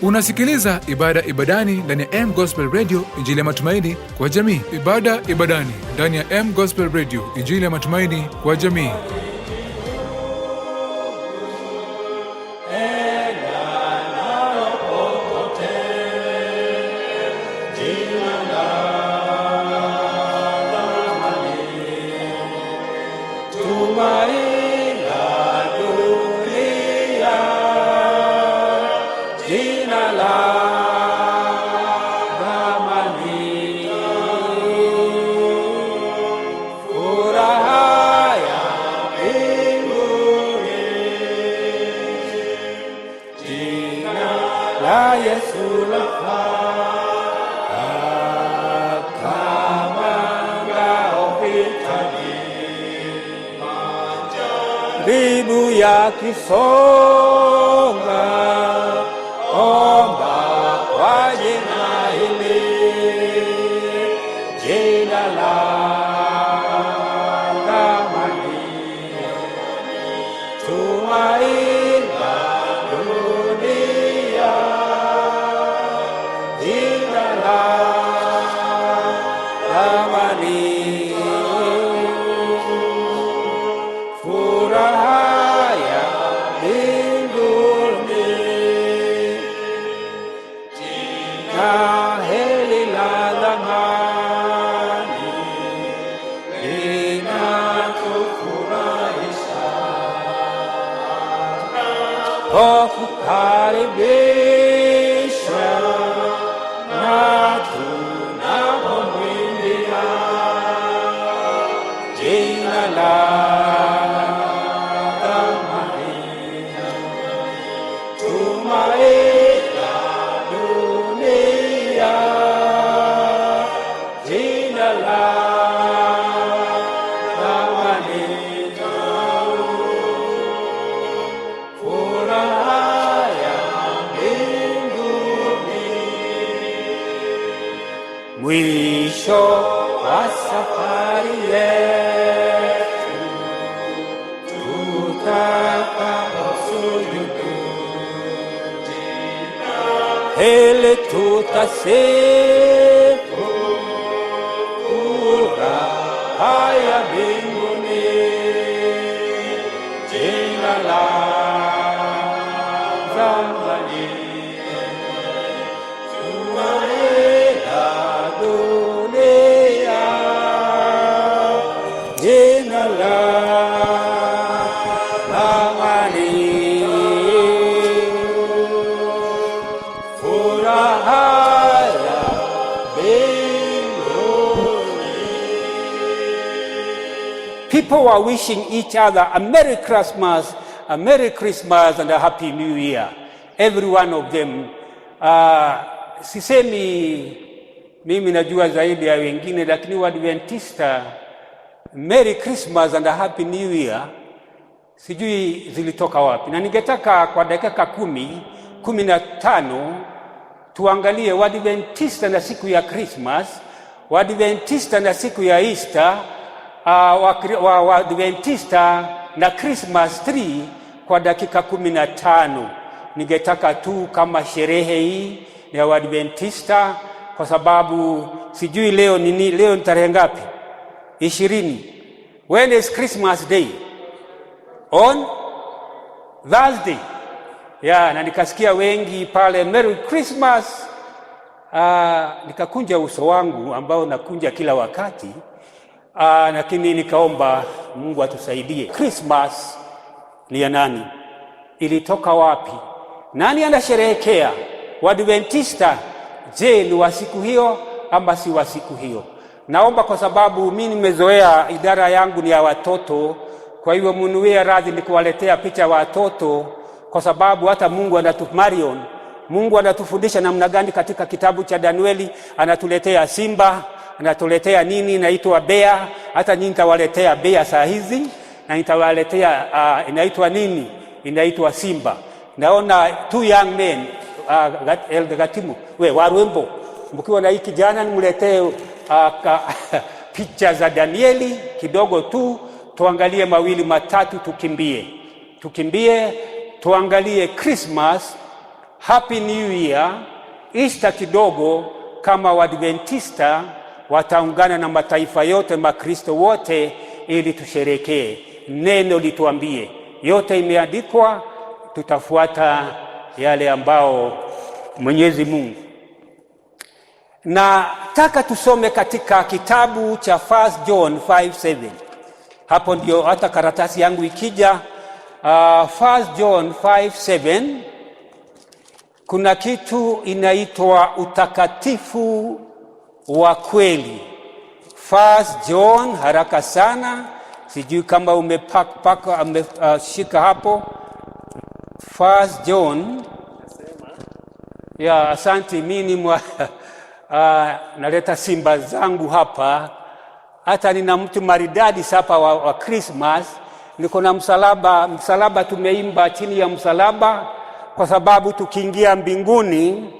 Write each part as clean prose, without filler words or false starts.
Unasikiliza ibada ibadani ndani ya M Gospel Radio, injili ya matumaini kwa jamii. Ibada ibadani ndani ya M Gospel Radio, injili ya matumaini kwa jamii. Ribu ya kisonga, omba kwa jina hili, jina la thamani, tumaini la dunia, jina la thamani. Kukaribisha na tunapomwimbia jina la thamani, tumaini la dunia, jina la thamani. Mwisho wa safari yetu tutakaposujudu, hele tutasifu furaha ya mbinguni, jina la thamani. People were wishing each other a Merry Christmas, and a Happy New Year. Every one of them. Sisemi mimi najua zaidi ya wengine, lakini Waadventista Merry Christmas and a Happy New Year sijui zilitoka wapi. Na ningetaka kwa dakika 15 tuangalie Waadventista na siku ya Christmas, Waadventista na siku ya Easter, Waadventista na Christmas tree kwa dakika 15. Ningetaka tu kama sherehe hii ya Waadventista, kwa sababu sijui leo nini, leo ni tarehe ngapi? 20. When is Christmas Day? On Thursday. Na nikasikia wengi pale Merry Christmas. Nikakunja uso wangu ambao nakunja kila wakati. Lakini nikaomba Mungu atusaidie. Christmas ni ya nani? Ilitoka wapi? Nani anasherehekea? Waadventista, je, ni wa siku hiyo ama si wa siku hiyo? Naomba, kwa sababu mimi nimezoea, idara yangu ni ya watoto, kwa hivyo mnuwie radhi nikuwaletea picha ya watoto, kwa sababu hata Mungu anatufundisha namna gani katika kitabu cha Danieli. Anatuletea simba, anatuletea nini inaitwa bea. Hata nyinyi nitawaletea bea saa hizi, na nitawaletea inaitwa nini, inaitwa simba. Naona two young men, Gatimu, warwembo, mkiwa na hii kijana nimuletee picha za Danieli kidogo tu, tuangalie mawili matatu, tukimbie tuangalie Christmas Happy New Year, Easter kidogo, kama Waadventista wataungana na mataifa yote, Makristo wote, ili tusherekee. Neno lituambie, yote imeandikwa, tutafuata yale ambao Mwenyezi Mungu. Na taka tusome katika kitabu cha 1 John 5:7. Hapo ndio hata karatasi yangu ikija. 1 John 5:7, kuna kitu inaitwa utakatifu wa kweli. 1 John, haraka sana, sijui kama umeshika hapo. 1 John, ya asante, mimi naleta simba zangu hapa. Hata nina mtu maridadi sapa wa Christmas. Niko na msalaba tumeimba chini ya msalaba, kwa sababu tukiingia mbinguni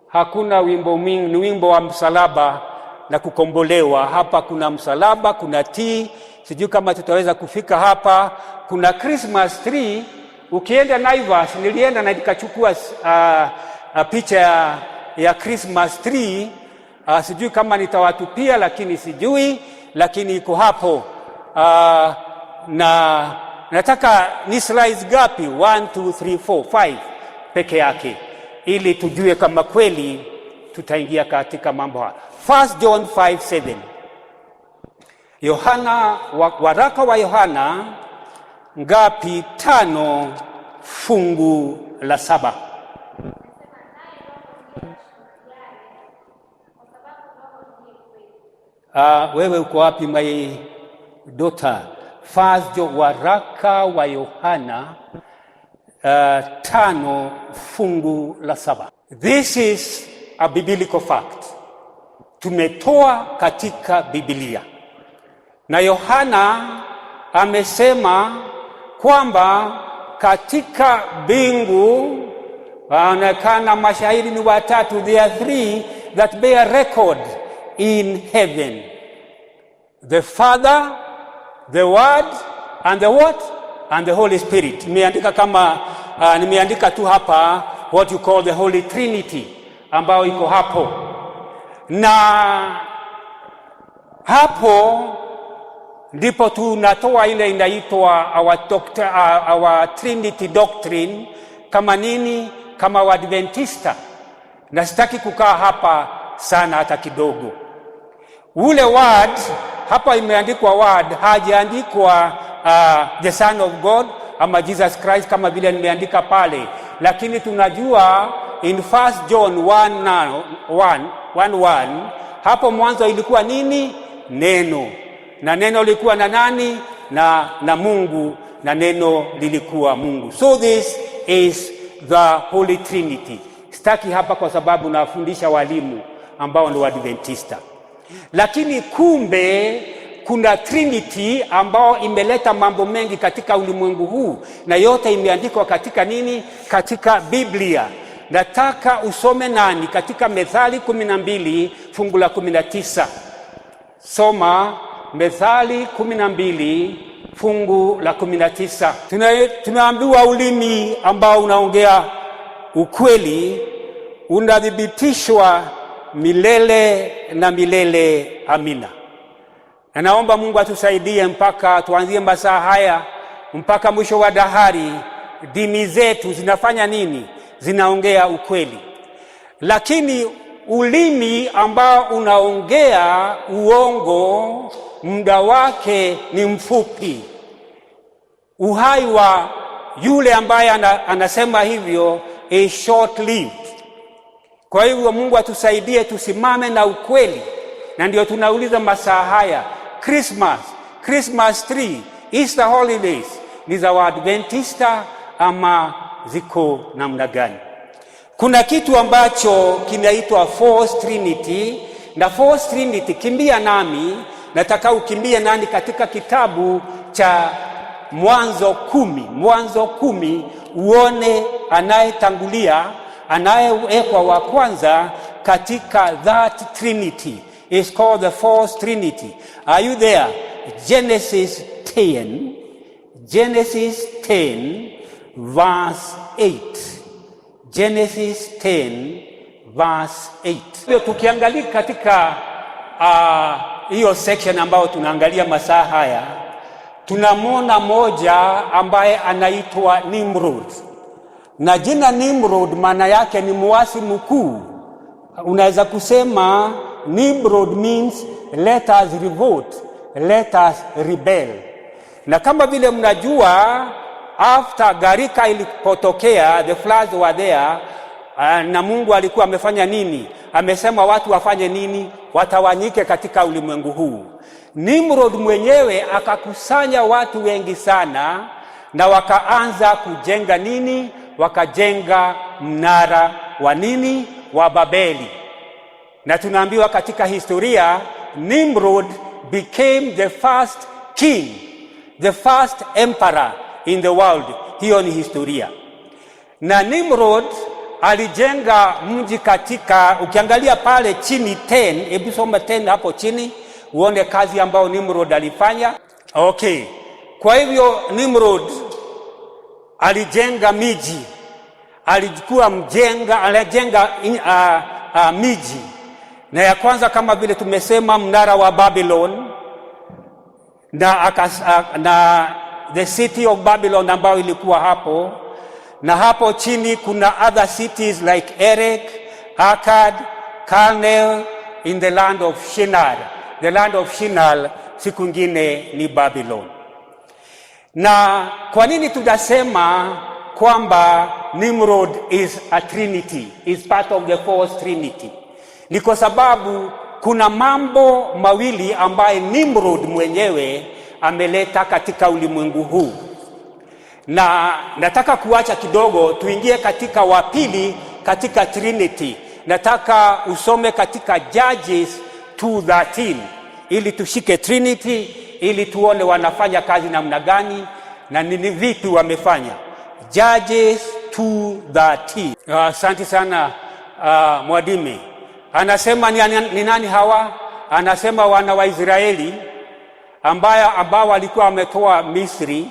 hakuna wimbo mwingi, ni wimbo wa msalaba na kukombolewa. Hapa kuna msalaba, kuna tii, sijui kama tutaweza kufika hapa. Kuna Christmas tree. Ukienda Naivas, nilienda na nikachukua picha ya Christmas tree. Sijui kama nitawatupia, lakini sijui, lakini iko hapo. Na nataka ni slides gapi? 1 2 3 4 5 peke yake, ili tujue kama kweli tutaingia katika mambo haya. 1 John 5:7. Yohana, waraka wa Yohana ngapi? 5 fungu la 7. Wewe uko wapi my daughter? 1 John, waraka wa Yohana 5 fungu la 7. This is a biblical fact. Tumetoa katika Biblia. Na Yohana amesema kwamba katika mbingu wanaonekana mashahidi ni watatu. There are 3 that bear record in heaven: the Father, the Word, and the what? And the Holy Spirit. Nimeandika kama nimeandika tu hapa what you call the Holy Trinity, ambao iko hapo. Na hapo ndipo tunatoa ile inaitwa our Trinity doctrine. Kama nini? Kama Waadventista. Na sitaki kukaa hapa sana hata kidogo. Ule word hapa imeandikwa word, hajaandikwa the Son of God ama Jesus Christ kama vile nimeandika pale. Lakini tunajua in 1 John 1:1 hapo mwanzo ilikuwa nini? Neno. Na neno lilikuwa na nani? Na Mungu, na neno lilikuwa Mungu. So this is the Holy Trinity. Sitaki hapa kwa sababu nafundisha walimu ambao ni Waadventista. Lakini kumbe kuna Trinity ambao imeleta mambo mengi katika ulimwengu huu, na yote imeandikwa katika nini? Katika Biblia. Nataka usome nani katika Methali 12 fungu la 19. Soma Methali 12 fungu la 19. Tunaambiwa ulimi ambao unaongea ukweli unadhibitishwa milele na milele. Amina. Na naomba Mungu atusaidie mpaka tuanzie masaa haya mpaka mwisho wa dahari, dini zetu zinafanya nini? Zinaongea ukweli. Lakini ulimi ambao unaongea uongo, muda wake ni mfupi. Uhai wa yule ambaye anasema hivyo is short lived. Kwa hivyo Mungu atusaidie tusimame na ukweli. Na ndio tunauliza masaa haya, Christmas tree, Easter holidays, ni za Waadventista ama ziko namna gani? Kuna kitu ambacho kinaitwa False Trinity. Na False Trinity, kimbia nami, nataka ukimbie nani katika kitabu cha Mwanzo 10 uone anayetangulia, anayewekwa wa kwanza katika that Trinity. It's called the False Trinity. Are you there? Genesis 10 verse 8. Genesis 10 verse 8. Tukiangalia katika hiyo section ambayo tunaangalia masaa haya, tunamwona moja ambaye anaitwa Nimrod. Na jina Nimrod maana yake ni muasi mkuu. Unaweza kusema Nimrod means let us revolt, let us rebel. Na kama vile mnajua, after gharika ilipotokea, the floods were there, na Mungu alikuwa amefanya nini? Amesema watu wafanye nini? Watawanyike katika ulimwengu huu. Nimrod mwenyewe akakusanya watu wengi sana, na wakaanza kujenga nini? Wakajenga mnara wa nini? Wa Babeli. Na tunaambiwa katika historia, Nimrod became the first king, the first emperor in the world. Hiyo ni historia. Na Nimrod alijenga mji katika, ukiangalia pale chini 10, hebu soma 10 hapo chini uone kazi ambayo Nimrod alifanya. Okay. Kwa hivyo Nimrod alijenga miji, alijenga miji. Na ya kwanza kama vile tumesema, mnara wa Babylon, na the city of Babylon ambayo ilikuwa hapo. Na hapo chini kuna other cities like Erech, Akkad, Calneh in the land of Shinar. The land of Shinar siku nyingine ni Babylon. Na kwa nini tunasema kwamba Nimrod is a trinity, is part of the fourth trinity? Ni kwa sababu kuna mambo mawili ambaye Nimrod mwenyewe ameleta katika ulimwengu huu. Na nataka kuacha kidogo tuingie katika wa pili katika Trinity. Nataka usome katika Judges 2:13 ili tushike Trinity, ili tuone wanafanya kazi namna gani na nini vipi wamefanya. Judges 2:13. Asante sana Mwadime. Anasema ni nani hawa? Anasema wana wa Israeli ambao walikuwa wametoa Misri.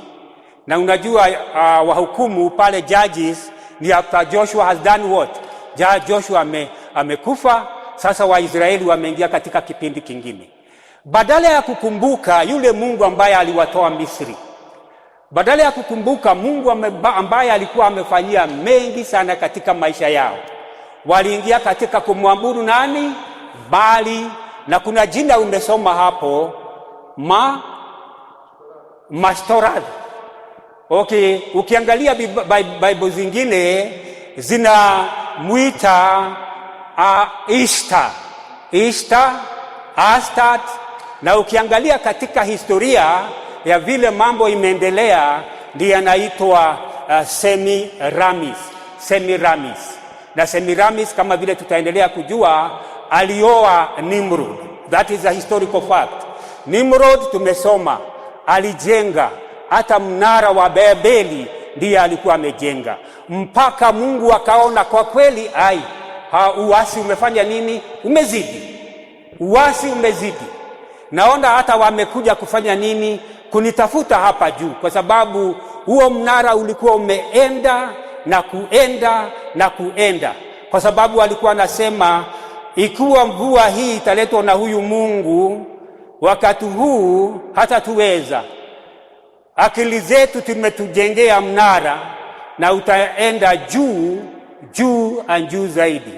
Na unajua wahukumu pale Judges ni after Joshua has done what? Joshua amekufa, sasa Waisraeli wameingia katika kipindi kingine. Badala ya kukumbuka yule Mungu ambaye aliwatoa Misri, badala ya kukumbuka Mungu ambaye alikuwa amefanyia mengi sana katika maisha yao, waliingia katika kumwabudu nani? Baali. Na kuna jina umesoma hapo, Mashtorath. Okay, ukiangalia Bible zingine zinamuita Ishtar, Astat. Na ukiangalia katika historia ya vile mambo imeendelea, ndiye anaitwa Semiramis. Na Semiramis kama vile tutaendelea kujua, alioa Nimrod. That is a historical fact. Nimrod tumesoma alijenga hata mnara wa Babeli, ndiye alikuwa amejenga, mpaka Mungu akaona kwa kweli uasi umefanya nini? Uasi umezidi. Naona hata wamekuja kufanya nini? Kunitafuta hapa juu, kwa sababu huo mnara ulikuwa umeenda na kuenda, kwa sababu walikuwa anasema ikiwa mvua hii italetwa na huyu Mungu wakati huu hata tuweza. Akili zetu tumetujengea mnara na utaenda juu zaidi.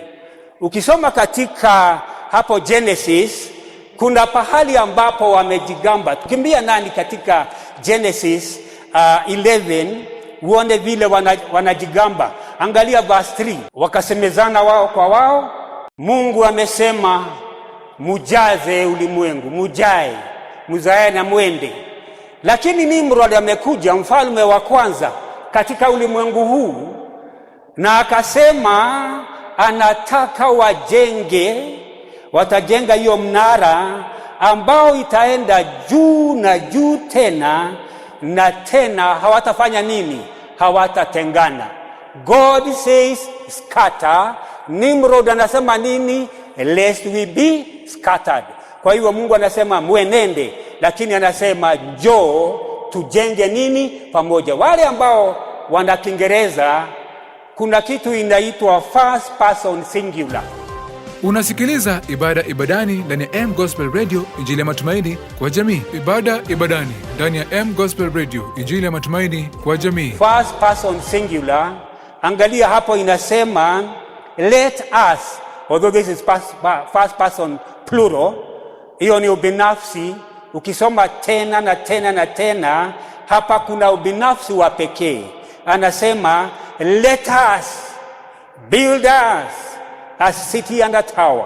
Ukisoma katika hapo Genesis, kuna pahali ambapo wamejigamba. Tukimbia nani katika Genesis 11 uone vile wanajigamba. Angalia verse 3. Wakasemezana wao kwa wao, Mungu amesema mujaze ulimwengu, muzae na mwende. Lakini Nimrod amekuja, mfalme wa kwanza katika ulimwengu huu, na akasema anataka watajenga hiyo mnara ambao itaenda juu na juu tena na tena, hawatafanya nini? Hawatatengana. God says scatter. Nimrod anasema nini? Lest we be scattered. Kwa hiyo Mungu anasema mwenende, lakini anasema njoo tujenge nini? Pamoja. Wale ambao wana Kiingereza kuna kitu inaitwa first person singular. Unasikiliza ibada ibadani ndani ya M Gospel Radio, injili ya matumaini kwa jamii. Ibada ibadani ndani ya M Gospel Radio, injili ya matumaini kwa jamii. First person singular, angalia hapo inasema let us, although this is first person plural, hiyo ni ubinafsi. Ukisoma tena na tena na tena, hapa kuna ubinafsi wa pekee. Anasema let us build us a city and a tower,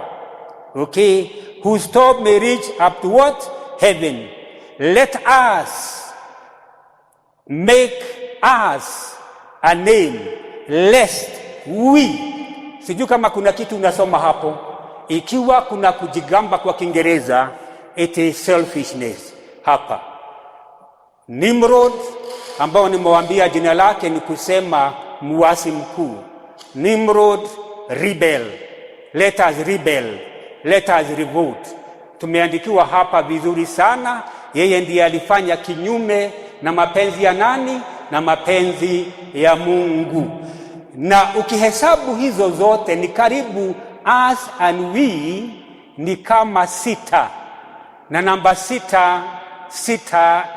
okay, whose top may reach up to what? Heaven. Let us make us a name, lest we. Sijui kama kuna kitu unasoma hapo. Ikiwa kuna kujigamba kwa Kiingereza, it is selfishness hapa. Nimrod, ambao nimewaambia jina lake ni kusema muasi mkuu. Nimrod, rebel. Let us rebel. Let us revolt. Tumeandikiwa hapa vizuri sana. Yeye ndiye alifanya kinyume na mapenzi ya nani? Na mapenzi ya Mungu. Na ukihesabu hizo zote ni karibu us and we ni kama 6. Na namba 6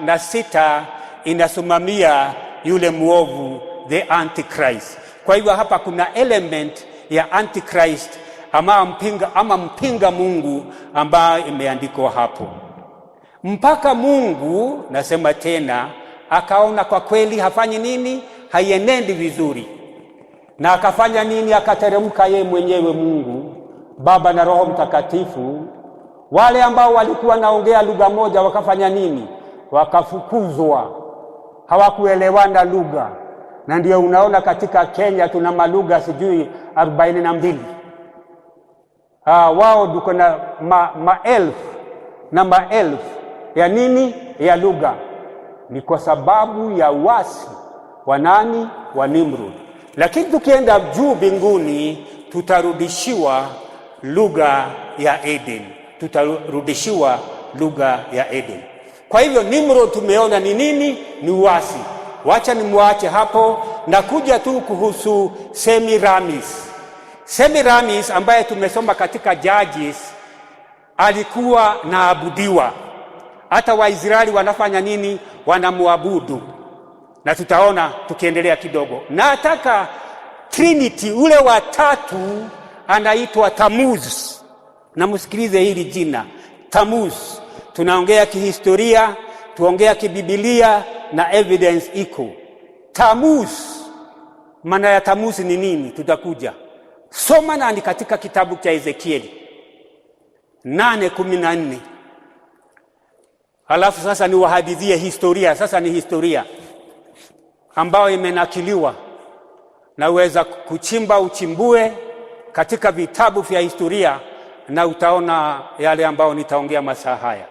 na 6 inasimamia yule muovu, the Antichrist. Kwa hivyo hapa kuna element ya Antichrist ama mpinga Mungu ambayo imeandikwa hapo. Mpaka Mungu, nasema tena, akaona kwa kweli hafanyi nini? Haienendi vizuri. Na akafanya nini? Akateremka yeye mwenyewe Mungu, Baba na Roho Mtakatifu. Wale ambao walikuwa naongea lugha moja wakafanya nini? Wakafukuzwa. Hawakuelewana lugha. Na ndio unaona katika Kenya tuna malugha sijui 42. Wao duko na maelfu ya nini? Ya lugha. Ni kwa sababu ya wasi wa nani? Wa Nimrod. Lakini tukienda juu mbinguni tutarudishiwa lugha ya Eden. Tutarudishiwa lugha ya Eden. Kwa hivyo Nimrod tumeona ni nini? Ni wasi. Wacha nimwache hapo na kuja tu kuhusu Semiramis. Semiramis ambaye tumesoma katika Judges alikuwa naabudiwa. Hata Waisraeli wanafanya nini? Wanamuabudu. Na tutaona tukiendelea kidogo. Na nataka Trinity ule wa tatu anaitwa Tammuz. Na msikilize hili jina Tammuz. Tunaongea kihistoria, tuongea kibibilia na evidence iko. Tammuz, maana ya Tammuz ni nini? Tutakuja. Soma nani katika kitabu cha Ezekieli 8:14. Alafu sasa ni wahadithie historia. Sasa ni historia ambayo imenakiliwa na uweza kuchimba uchimbue katika vitabu vya historia na utaona yale ambao nitaongea masaa haya.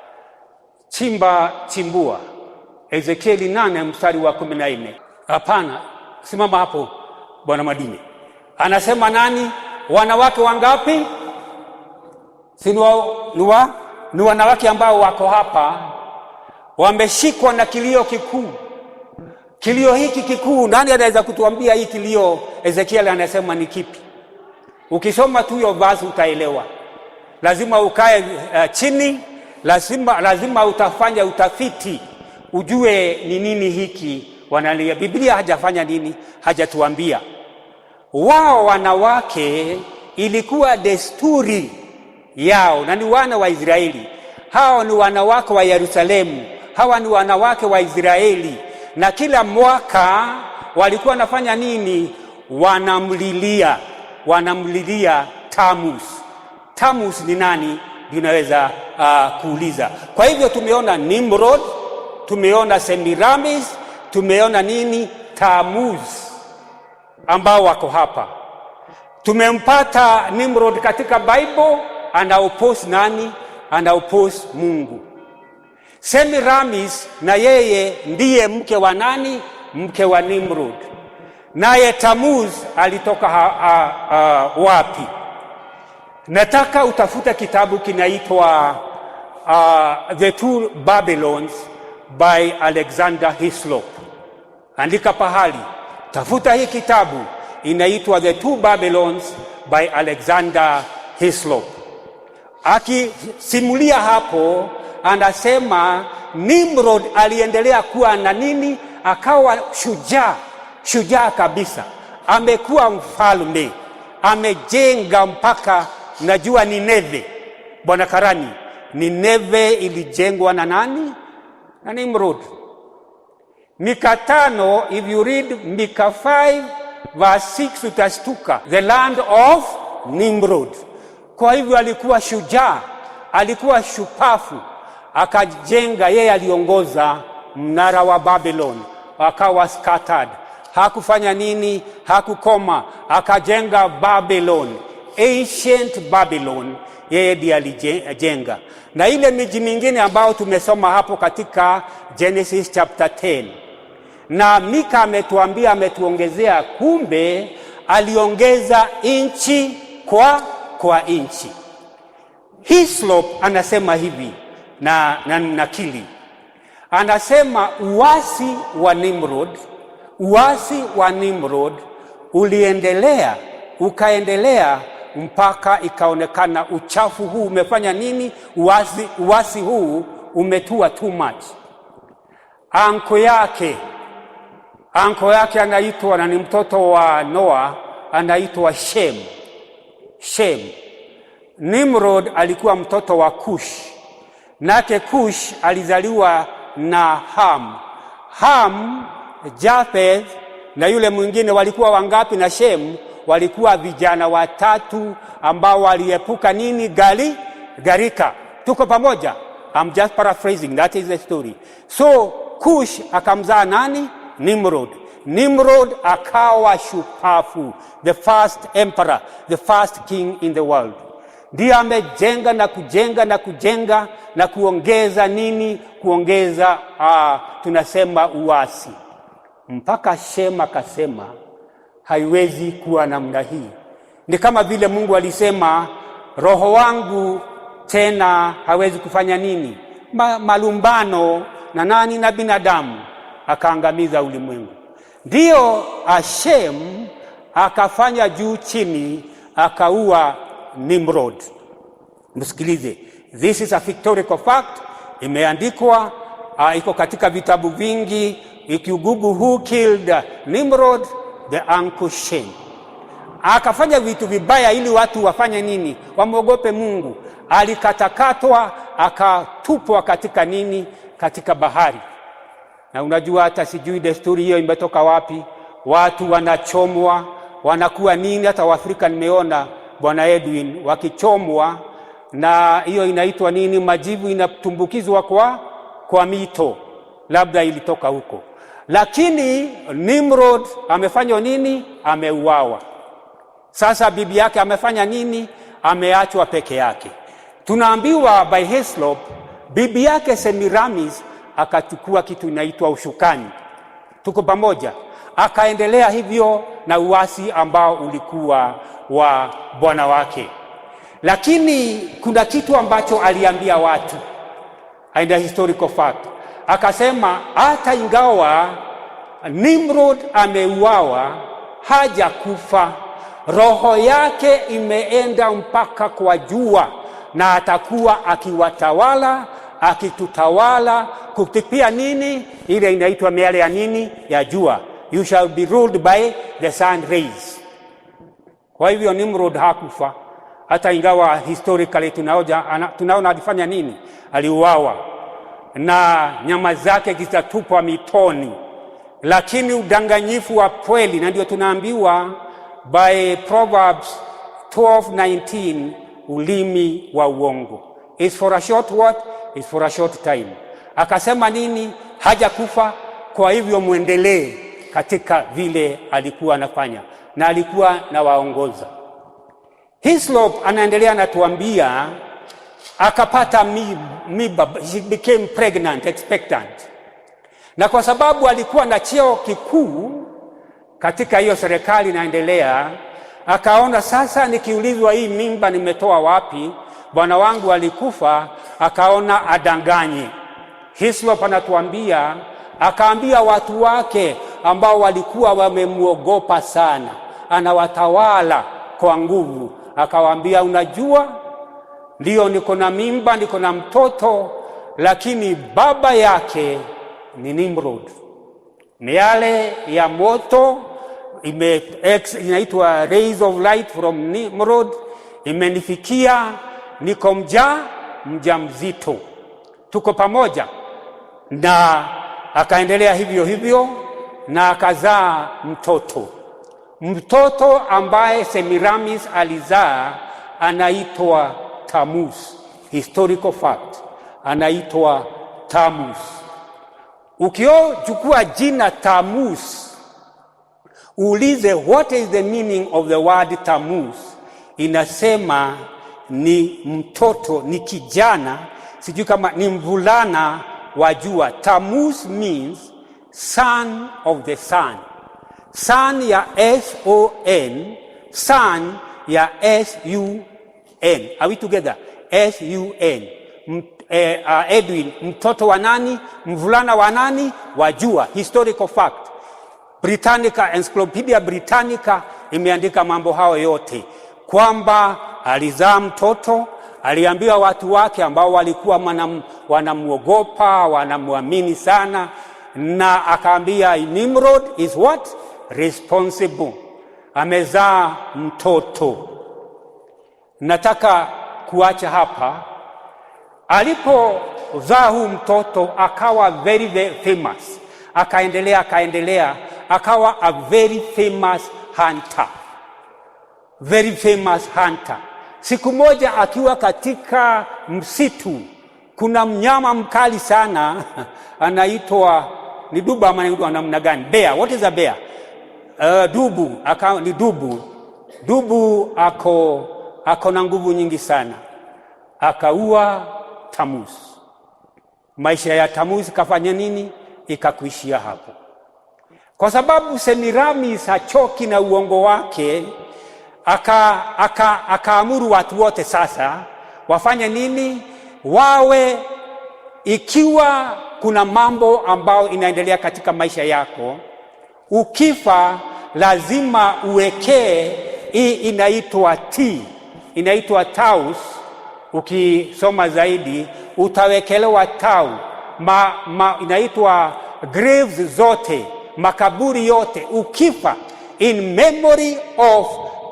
Chimbua Ezekieli 8:14. Hapana, simama hapo Bwana Madini. Anasema nani? Wanawake wangapi? Ni wanawake ambao wako hapa wameshikwa na kilio kikuu. Kilio hiki kikuu, nani anaweza kutuambia hii kilio Ezekiel anasema ni kipi? Ukisoma tu hiyo verse utaelewa. Lazima ukae chini, lazima utafanya utafiti ujue ni nini hiki wanalia. Biblia hajafanya nini? Hajatuambia. Wao wanawake ilikuwa desturi yao na ni wana wa Israeli. Hao ni wanawake wa Yerusalemu. Hawa ni wanawake wa Israeli. Na kila mwaka walikuwa wanafanya nini? Wanamlilia Tammuz. Tammuz ni nani? Unaweza kuuliza. Kwa hivyo tumeona Nimrod, tumeona Semiramis, tumeona nini? Tammuz ambao wako hapa. Tumempata Nimrod katika Bible, anaoppose nani? Anaoppose Mungu. Semiramis na yeye ndiye mke wa nani? Mke wa Nimrod. Naye Tammuz alitoka wapi? Nataka utafuta kitabu kinaitwa The Two Babylons by Alexander Hislop. Andika pahali, tafuta hii kitabu. inaitwa The Two Babylons by Alexander Hislop. Akisimulia hapo anasema Nimrod aliendelea kuwa na nini, akawa shujaa kabisa, amekuwa mfalme, amejenga mpaka najua Nineve. Bwana Karani, Nineve ilijengwa na nani? Na Nimrod. Mika 5, if you read Mika 5 verse 6 utastuka, the land of Nimrod. Kwa hivyo alikuwa shujaa, alikuwa shupafu, akajenga, yeye aliongoza mnara wa Babylon, akawa scattered. Hakufanya nini? Hakukoma, akajenga Babylon, ancient Babylon, yeye ndiye alijenga. Na ile miji mingine ambao tumesoma hapo katika Genesis chapter 10. Na Mika ametuambia, ametuongezea, kumbe aliongeza inchi kwa inchi. Hislop anasema hivi na nakili. Anasema uasi wa Nimrod ukaendelea mpaka ikaonekana uchafu huu umefanya nini? Uasi huu umetua too much. Anko yake anaitwa, na ni mtoto wa Noah, anaitwa Shem. Nimrod alikuwa mtoto wa Kush, nake Kush alizaliwa na Ham, Japheth na yule mwingine. Walikuwa wangapi? Na Shem walikuwa vijana watatu ambao waliepuka nini? Gharika. Tuko pamoja? I'm just paraphrasing, that is the story. So Kush akamzaa nani? Nimrod akawa shupafu, the first emperor, the first king in the world. Ndiye amejenga na kuongeza nini? Kuongeza tunasema uasi. Mpaka Shem akasema haiwezi kuwa namna hii. Ni kama vile Mungu alisema roho wangu tena hawezi kufanya nini? Malumbano na nani? Na binadamu, akaangamiza ulimwengu. Ndio Shem akafanya juu chini, akaua Nimrod. Msikilize, this is a historical fact, imeandikwa, iko katika vitabu vingi. If you Google who killed Nimrod, the uncle Shem. Akafanya vitu vibaya ili watu wafanye nini? Wamuogope Mungu. Alikatakatwa, akatupwa katika nini? Katika bahari. Na unajua, hata sijui desturi hiyo imetoka wapi, watu wanachomwa, wanakuwa nini? Hata Waafrika nimeona, Bwana Edwin, wakichomwa, na hiyo inaitwa nini? Majivu inatumbukizwa kwa mito, labda ilitoka huko. Lakini Nimrod amefanya nini? Ameuawa. Sasa bibi yake amefanya nini? Ameachwa peke yake. Tunaambiwa by Hislop, bibi yake Semiramis akachukua kitu inaitwa ushukani. Tuko pamoja? Akaendelea hivyo na uasi ambao ulikuwa wa bwana wake. Lakini kuna kitu ambacho aliambia watu, and a historical fact. Akasema hata ingawa Nimrod ameuawa, hajakufa. Roho yake imeenda mpaka kwa jua, na atakuwa akiwatawala, akitutawala kutipia nini? Ile inaitwa miale ya nini? Ya jua. You shall be ruled by the sun rays. Kwa hivyo Nimrod hakufa, hata ingawa historically tunaona alifanya nini? Aliuawa na nyama zake zitatupwa mitoni. Lakini udanganyifu wa kweli, na ndio tunaambiwa by Proverbs 12:19, ulimi wa uongo is for a short what? Is for a short time. Akasema nini? Hajakufa, kwa hivyo muendelee katika vile alikuwa anafanya, na alikuwa na waongoza. Hislop anaendelea anatuambia akapata mimba, she became pregnant, expectant. Na kwa sababu alikuwa na cheo kikuu katika hiyo serikali inaendelea, akaona sasa nikiulizwa hii mimba nimetoa wapi, bwana wangu alikufa, akaona adanganye. Hislop anatuambia akaambia watu wake ambao walikuwa wamemuogopa sana, anawatawala kwa nguvu. Akawaambia, unajua, ndio niko na mimba, niko na mtoto, lakini baba yake ni Nimrod. Miale ya moto inaitwa rays of light from Nimrod imenifikia, niko mjamzito, tuko pamoja. Na akaendelea hivyo hivyo na akazaa mtoto ambaye Semiramis alizaa anaitwa Tammuz. Historical fact, anaitwa Tammuz. Ukiochukua jina Tammuz, uulize what is the meaning of the word Tammuz, inasema ni mtoto, ni kijana, sijui kama ni mvulana wa jua. Tammuz means son of the sun. Son ya S-O-N, son ya S-U-N. Are we together? S-U-N. Edwin, mtoto wa nani? Mvulana wa nani? Wa jua. Historical fact. Britannica, Encyclopedia Britannica imeandika mambo hayo yote, kwamba alizaa mtoto, aliambiwa watu wake ambao walikuwa wanamuogopa, wanamuamini sana, na akaambia Nimrod is what? Responsible. Amezaa mtoto. Nataka kuacha hapa. Alipozaa huu mtoto akawa very, very famous. Akaendelea akawa a very famous hunter. Very famous hunter. Siku moja akiwa katika msitu, kuna mnyama mkali sana anaitwa ni dubu ama anaitwa namna gani? Bear. What is a bear? Dubu. Ni dubu. Dubu ako na nguvu nyingi sana. Akaua Tammuz. Maisha ya Tammuz kafanya nini? Ikakuishia hapo. Kwa sababu Semiramis hachoki na uongo wake, akaamuru watu wote sasa wafanye nini? Wawe, ikiwa kuna mambo ambao inaendelea katika maisha yako, ukifa lazima uwekee, hii inaitwa T, inaitwa taus. Ukisoma zaidi utawekelewa tau. Inaitwa graves zote, makaburi yote. Ukifa in memory of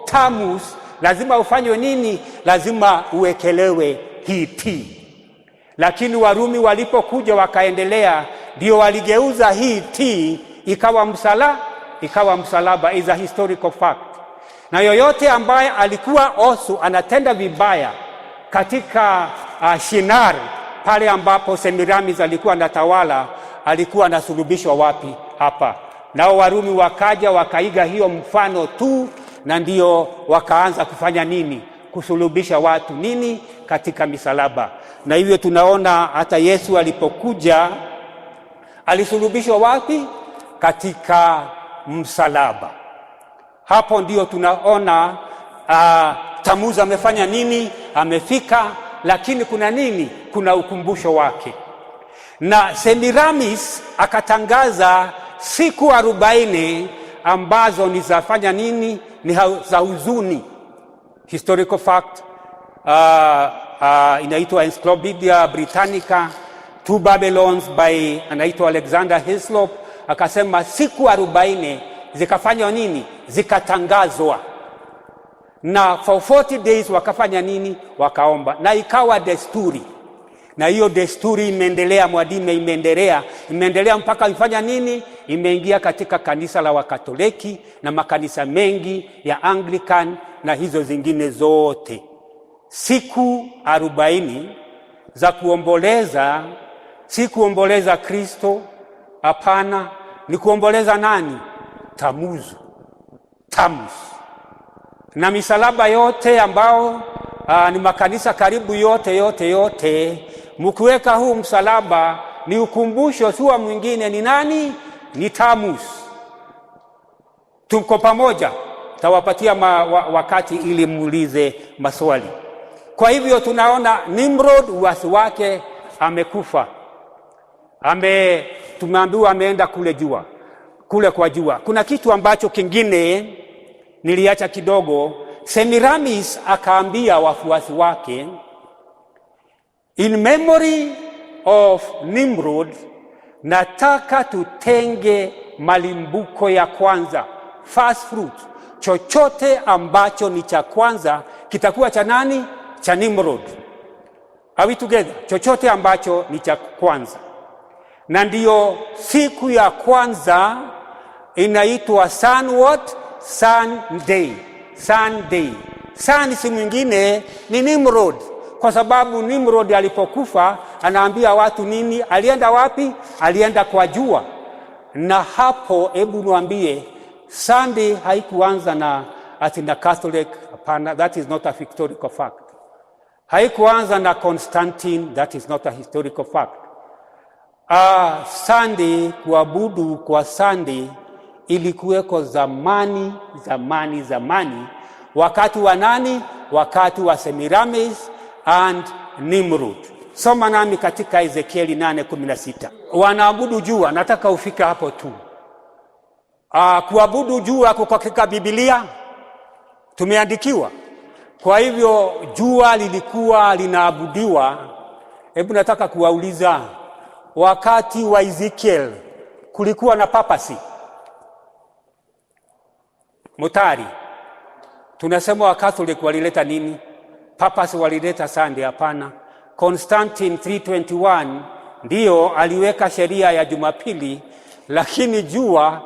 Tammuz, lazima ufanywe nini? Lazima uwekelewe hii T. Lakini Warumi walipokuja wakaendelea, ndio waligeuza hii T ikawa msalaba. Is a historical fact. Na yoyote ambaye alikuwa osu anatenda vibaya katika Shinar, pale ambapo Semiramis alikuwa anatawala, alikuwa anasulubishwa wapi? Hapa. Nao Warumi wakaja wakaiga hiyo mfano tu, na ndio wakaanza kufanya nini? Kusulubisha watu nini? Katika misalaba. Na hivyo tunaona hata Yesu alipokuja alisulubishwa wapi? Katika msalaba. Hapo ndio tunaona Tammuz amefanya nini? Amefika, lakini kuna nini? Kuna ukumbusho wake. Na Semiramis akatangaza siku 40 ambazo ni zafanya nini? Ni za huzuni. Historical fact. Inaitwa Encyclopedia Britannica, Two Babylons by anaitwa Alexander Hislop. Akasema siku 40 zikafanywa nini? Zikatangazwa. Na for 40 days wakafanya nini? Wakaomba. Na ikawa desturi. Na hiyo desturi imeendelea, mwadime imeendelea mpaka ifanya nini? Imeingia katika kanisa la Wakatoliki na makanisa mengi ya Anglican na hizo zingine zote. Siku 40 za kuomboleza, si kuomboleza Kristo, hapana, ni kuomboleza nani? Tammuz. Na misalaba yote ambao ni makanisa karibu yote mkiweka huu msalaba ni ukumbusho, sio mwingine. Ni nani? Ni Tammuz. Tuko pamoja? Tawapatia wakati ili muulize maswali. Kwa hivyo tunaona Nimrod uasi wake amekufa. Tumeambiwa ameenda kule kwa jua. Kuna kitu ambacho kingine niliacha kidogo. Semiramis akaambia wafuasi wake, in memory of Nimrod, nataka tutenge malimbuko ya kwanza, first fruit. Chochote ambacho ni cha kwanza kitakuwa cha nani? Cha Nimrod. Are we together? Chochote ambacho ni cha kwanza. Na ndiyo siku ya kwanza inaitwa Sunday. Sunday. Sun si mwingine ni Nimrod, kwa sababu Nimrod alipokufa anaambia watu nini? Alienda wapi? Alienda kwa jua. Na hapo hebu niwaambie, Sunday haikuanza na atina Catholic, hapana, that is not a historical fact. Haikuanza na Constantine, that is not a historical fact. Sunday, kuabudu kwa Sunday ilikuweko zamani. Wakati wa nani? Wakati wa Semiramis and Nimrod. Soma nami katika Ezekieli 8:16. Wanaabudu jua, nataka ufika hapo tu. Kuabudu jua kwa katika Biblia tumeandikiwa. Kwa hivyo jua lilikuwa linaabudiwa. Hebu nataka kuwauliza, wakati wa Ezekiel kulikuwa na papasi? Mutari. Tunasema wa Catholic walileta nini? Papasi walileta Sunday? Hapana. Constantine 321 ndio aliweka sheria ya Jumapili, lakini jua,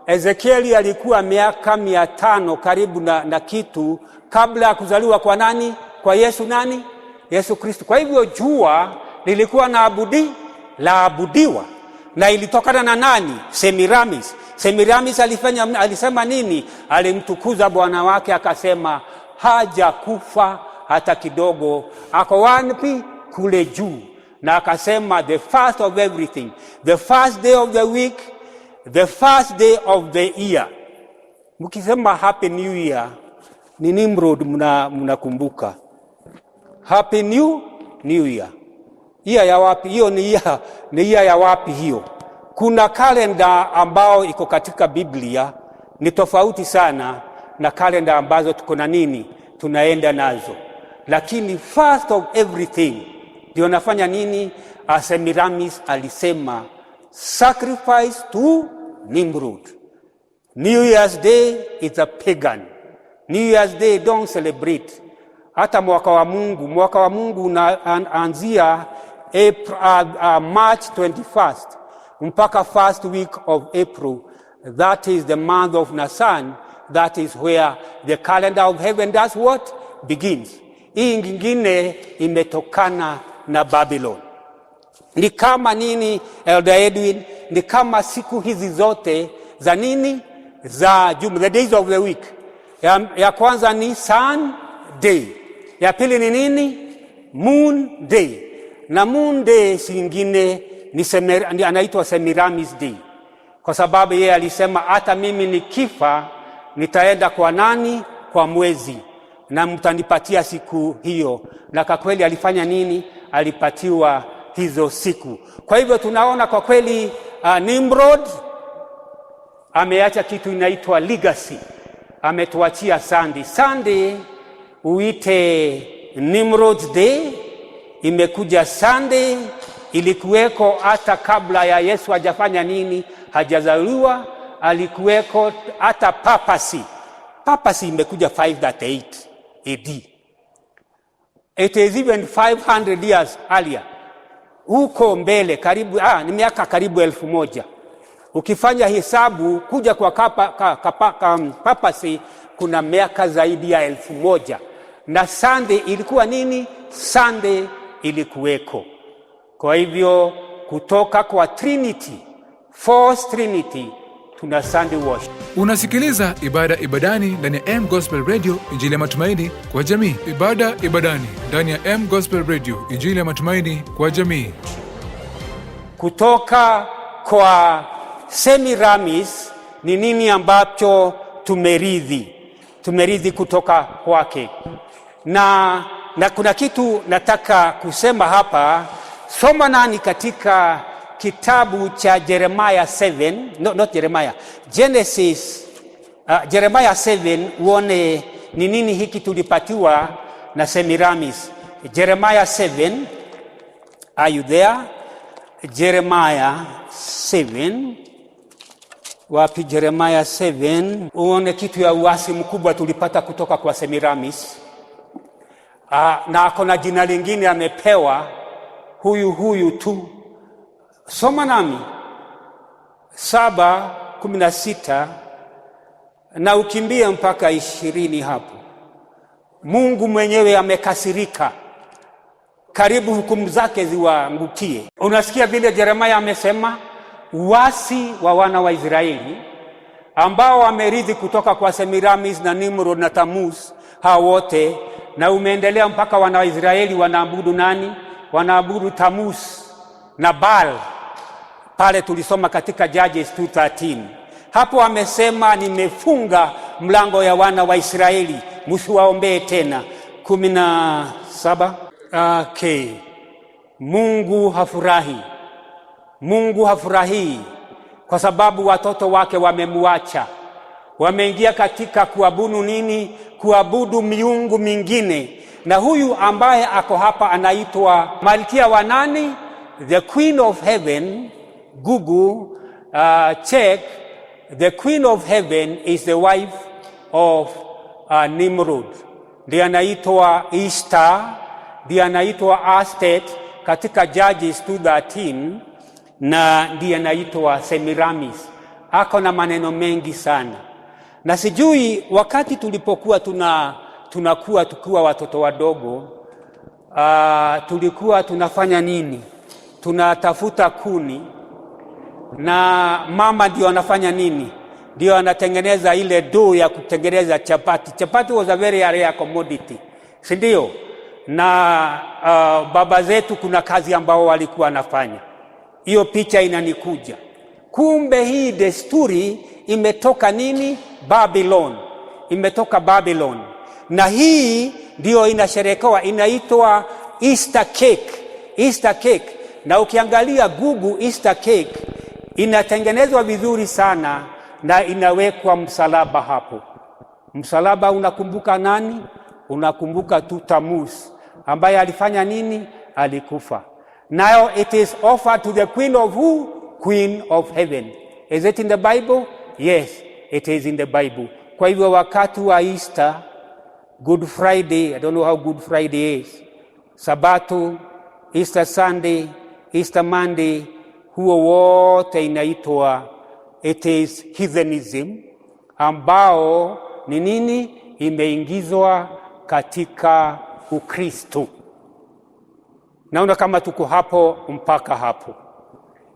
Ezekieli alikuwa miaka 500 karibu na kitu kabla ya kuzaliwa kwa nani? Kwa Yesu nani? Yesu Kristo. Kwa hivyo jua lilikuwa laabudiwa, na ilitokana na nani? Semiramis. Semiramis alisema nini? Alimtukuza bwana wake, akasema haja kufa hata kidogo, ako wapi? Kule juu. Na akasema the first of everything, the first day of the week, the first day of the year. Mkisema happy new year, ni Nimrod mnakumbuka. Happy new year. Year ya wapi? Hiyo ni year ya wapi hiyo? Kuna kalenda ambao iko katika Biblia ni tofauti sana na kalenda ambazo tuko na nini tunaenda nazo. Lakini first of everything ndio nafanya nini? Semiramis alisema sacrifice to Nimrod. New Year's Day is a pagan. New Year's Day don't celebrate. Hata mwaka wa Mungu unaanzia March 21st mpaka first week of April. That is the month of Nisan. That is where the calendar of heaven does what? Begins. Hii nyingine imetokana na Babylon. Ni kama nini, Elder Edwin? Ni kama siku hizi zote za nini? Za juma, the days of the week. Ya kwanza ni Sunday. Ya pili ni nini? Moon Day. Na Moon Day singine ni anaitwa Semiramis Day. Kwa sababu yeye alisema hata mimi nikifa nitaenda kwa nani? Kwa mwezi, na mtanipatia siku hiyo. Na kwa kweli alifanya nini? Alipatiwa hizo siku. Kwa hivyo tunaona kwa kweli Nimrod ameacha kitu inaitwa legacy. Ametuachia Sunday. Sunday uite Nimrod's Day, imekuja Sunday, ilikuweko hata kabla ya Yesu hajafanya nini? Hajazaliwa, alikuweko hata papacy. Papacy imekuja 538 AD. It is even 500 years earlier. Huko mbele karibu ni miaka karibu 1000. Ukifanya hesabu kuja kwa papacy kuna miaka zaidi ya 1000. Na Sunday ilikuwa nini? Sunday ilikuweko. Kwa hivyo kutoka kwa Trinity, Fourth Trinity, tuna Sunday worship. Unasikiliza ibada ibadani ndani ya M Gospel Radio, injili ya matumaini kwa jamii. Ibada ibadani ndani ya M Gospel Radio, injili ya matumaini kwa jamii. Kutoka kwa Semiramis ni nini ambacho tumerithi kutoka kwake. Na kuna kitu nataka kusema hapa. Soma nani katika kitabu cha Jeremiah 7, not Jeremiah, Genesis Jeremiah 7 uone ni nini hiki tulipatiwa na Semiramis. Jeremiah 7, are you there? Jeremiah 7, wapi Jeremiah 7? Uone kitu ya uasi mkubwa tulipata kutoka kwa Semiramis. Na akona jina lingine amepewa huyu tu. Soma nami 7:16 na ukimbie mpaka 20 hapo. Mungu mwenyewe amekasirika, karibu hukumu zake ziwaangukie. Unasikia vile Jeremiah amesema, uasi wa wana wa Israeli ambao wamerithi kutoka kwa Semiramis na Nimrod na Tamuz, hao wote, na umeendelea mpaka wana wa Israeli wanaabudu nani? Wanaabudu Tamuz na Baal. Pale tulisoma katika Judges 2:13. Hapo amesema, nimefunga mlango ya wana wa Israeli, msiwaombee tena. 17. Okay. Mungu hafurahi kwa sababu watoto wake wamemwacha. Wameingia katika kuabudu nini? Kuabudu miungu mingine. Na huyu ambaye ako hapa anaitwa Malkia wa nani? The Queen of Heaven. Google, check. The Queen of Heaven is the wife of Nimrod. Ndiye anaitwa Ishtar, ndiye anaitwa Astet katika Judges 2:13, na ndiye anaitwa Semiramis. Ako na maneno mengi sana. Na sijui wakati tulipokuwa tukiwa watoto wadogo, tulikuwa tunafanya nini? Tunatafuta kuni, na mama ndio anafanya nini? Ndio anatengeneza ile dough ya kutengeneza chapati. Chapati was a very rare commodity, si ndio? Na baba zetu kuna kazi ambao walikuwa wanafanya. Hiyo picha inanikuja. Kumbe hii desturi imetoka nini? Babylon. Imetoka Babylon. Na hii ndio inasherekewa, inaitwa Easter cake. Easter cake. Na ukiangalia Google Easter cake, inatengenezwa vizuri sana na inawekwa msalaba hapo. Msalaba unakumbuka nani? Unakumbuka tu Tamuz, ambaye alifanya nini? Alikufa. Now it is offered to the Queen of who? Queen of Heaven. Is it in the Bible? Yes, it is in the Bible. Kwa hivyo wakati wa Easter, Good Friday, I don't know how Good Friday is, Sabato, Easter Sunday, Easter Monday, huo wote inaitwa, it is heathenism, ambao ni nini? Imeingizwa katika Ukristo. Naona kama tuko hapo mpaka hapo.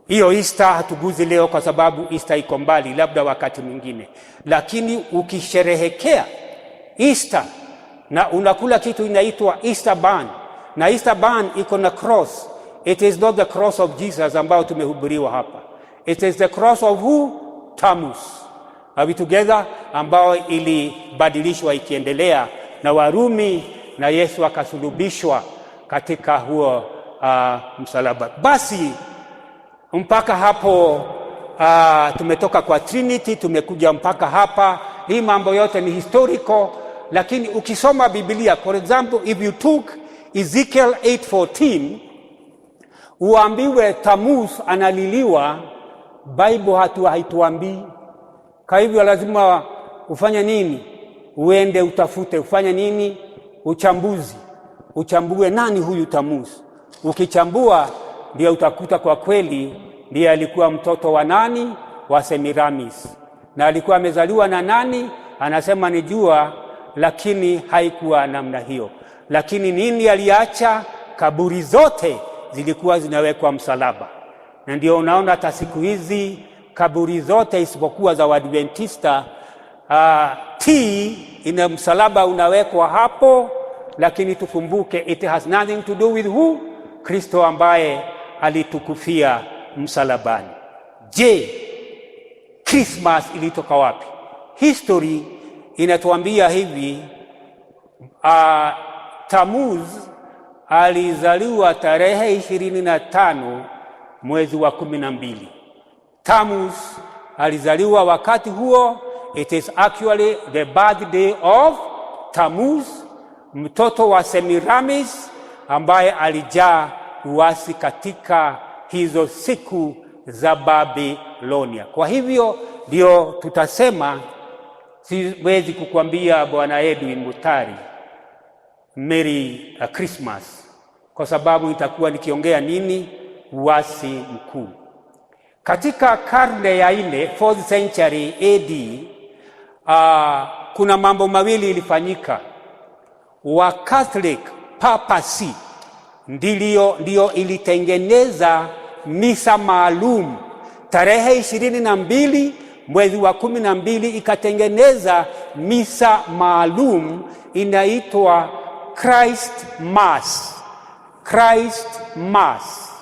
Hiyo Easter hatuguzi leo kwa sababu Easter iko mbali, labda wakati mwingine. Lakini ukisherehekea Easter na unakula kitu inaitwa Easter bun, na Easter bun iko na cross. It is not the cross of Jesus ambao tumehubiriwa hapa. It is the cross of who? Tamuz. Are we together? Ambao ilibadilishwa ikiendelea na Warumi, na Yesu akasulubishwa katika huo msalaba. Basi mpaka hapo tumetoka kwa Trinity, tumekuja mpaka hapa. Hii mambo yote ni historical, lakini ukisoma Biblia, for example, if you took Ezekiel 8:14, uambiwe Tamuz analiliwa, Bible haituambii. Kwa hivyo lazima ufanye nini? Uende utafute, ufanye nini? Uchambuzi. Uchambue nani huyu Tamuz. Ukichambua ndio utakuta kwa kweli ndiye alikuwa mtoto wa nani? Wa Semiramis. Na alikuwa amezaliwa na nani? Anasema ni jua, lakini haikuwa namna hiyo. Lakini nini aliacha? Kaburi zote zilikuwa zinawekwa msalaba. Na ndio unaona hata siku hizi kaburi zote isipokuwa za Waadventista, ina msalaba unawekwa hapo. Lakini tukumbuke, it has nothing to do with who? Kristo ambaye alitukufia msalabani. Je, Christmas ilitoka wapi? History inatuambia hivi, Tamuz alizaliwa tarehe 25 mwezi wa 12. Tamuz alizaliwa wakati huo it is actually the birthday of Tammuz, mtoto wa Semiramis ambaye alijaa uasi katika hizo siku za Babilonia. Kwa hivyo ndio tutasema, siwezi kukwambia Bwana Edwin Mutari Merry Christmas, kwa sababu itakuwa nikiongea nini? Uasi mkuu. Katika karne ya 4, 4th century AD, kuna mambo mawili ilifanyika. Wa Catholic papacy ndio ilitengeneza misa maalum tarehe 22 mwezi wa 12, ikatengeneza misa maalum inaitwa Christ Mass. Christ Mass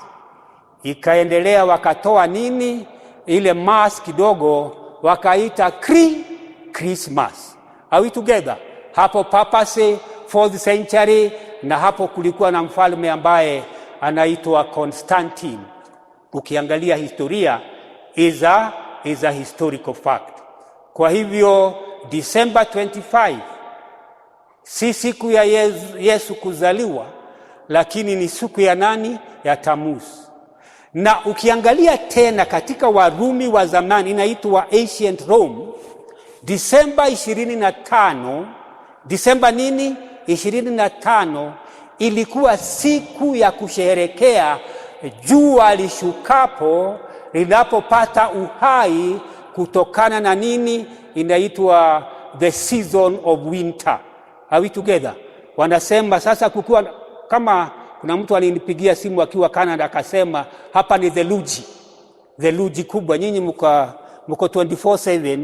ikaendelea, wakatoa nini ile mass kidogo, wakaita Christmas. Are we together? Hapo papacy 4th century, na hapo kulikuwa na mfalme ambaye anaitwa Constantine. Ukiangalia historia is a historical fact. Kwa hivyo December 25 si siku ya Yesu kuzaliwa, lakini ni siku ya nani? Ya Tammuz. Na ukiangalia tena katika Warumi wa zamani, inaitwa Ancient Rome, December 25, December nini? 25 ilikuwa siku ya kusherehekea jua lishukapo, linapopata uhai kutokana na nini? Inaitwa the season of winter. Are we together? Wanasema sasa kukua, kama kuna mtu alinipigia simu akiwa Canada akasema hapa ni theluji kubwa, nyinyi mko 24/7,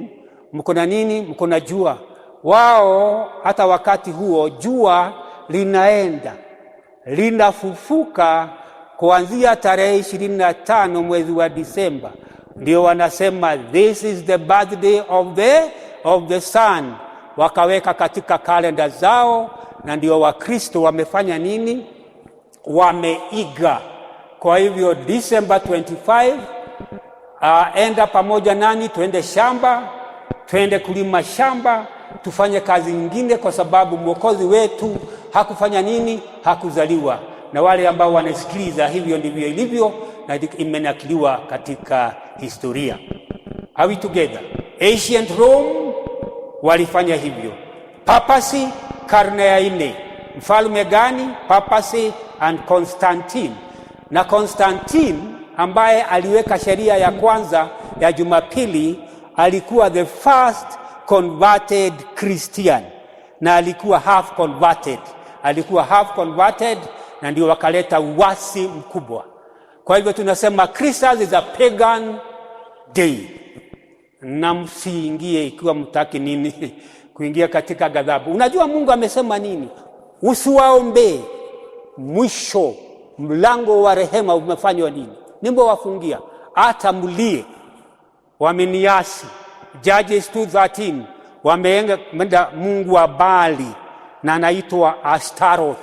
mko na nini? Mko na jua. Wao hata wakati huo jua linafufuka kuanzia tarehe 25 mwezi wa Disemba. Ndio wanasema this is the birthday of the sun. Wakaweka katika kalenda zao, na ndio Wakristo wamefanya nini? Wameiga. Kwa hivyo December 25, enda pamoja nani, tuende shamba, tuende kulima shamba, tufanye kazi nyingine, kwa sababu Mwokozi wetu hakufanya nini? Hakuzaliwa. Na wale ambao wanasikiliza, hivyo ndivyo ilivyo na imenakiliwa katika historia. Are we together? Ancient Rome walifanya hivyo. Papacy karne ya 4. Mfalme gani? Papacy and Constantine. Na Constantine ambaye aliweka sheria ya kwanza ya Jumapili alikuwa the first converted Christian, na alikuwa half converted, na ndio wakaleta uasi mkubwa. Kwa hivyo tunasema Christmas is a pagan day. Na msiingie, ikiwa mtaki nini kuingia katika ghadhabu. Unajua Mungu amesema nini? Usiwaombe mwisho, mlango wa rehema umefanywa nini? Nimbo wafungia, hata mlie. Wameniasi. Judges 2:13, wameenda mungu wa Baali na anaitwa Astaroth.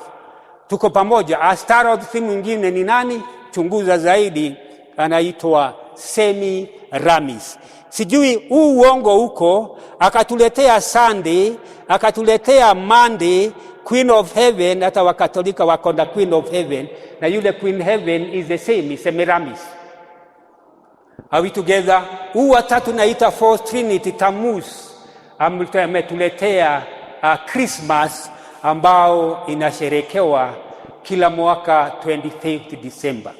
Tuko pamoja? Astaroth si mwingine ni nani? Chunguza zaidi, anaitwa Semiramis. Sijui uongo huko, akatuletea Sunday, akatuletea Monday, Queen of Heaven. Hata Wakatolika wako na Queen of Heaven, na yule Queen Heaven is the same, Semiramis. Are we together? Watatu naita Fourth Trinity, Tammuz, ametuletea Christmas ambao inasherekewa kila mwaka 25th December.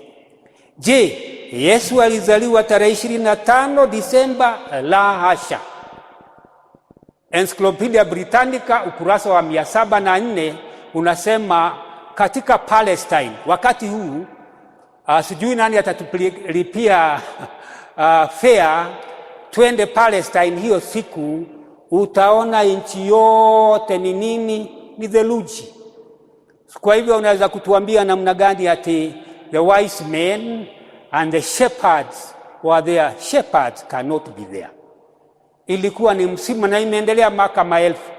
Je, Yesu alizaliwa tarehe 25 Disemba? La hasha. Encyclopedia Britannica ukurasa wa 704 unasema katika Palestine wakati huu, sijui nani atatulipia fare twende Palestine hiyo siku, utaona nchi yote ni nini? Ni theluji. Kwa hivyo unaweza kutuambia namna gani ati the wise men and the shepherds were there? Shepherds cannot be there. Ilikuwa ni msimu na imeendelea maka maelfu.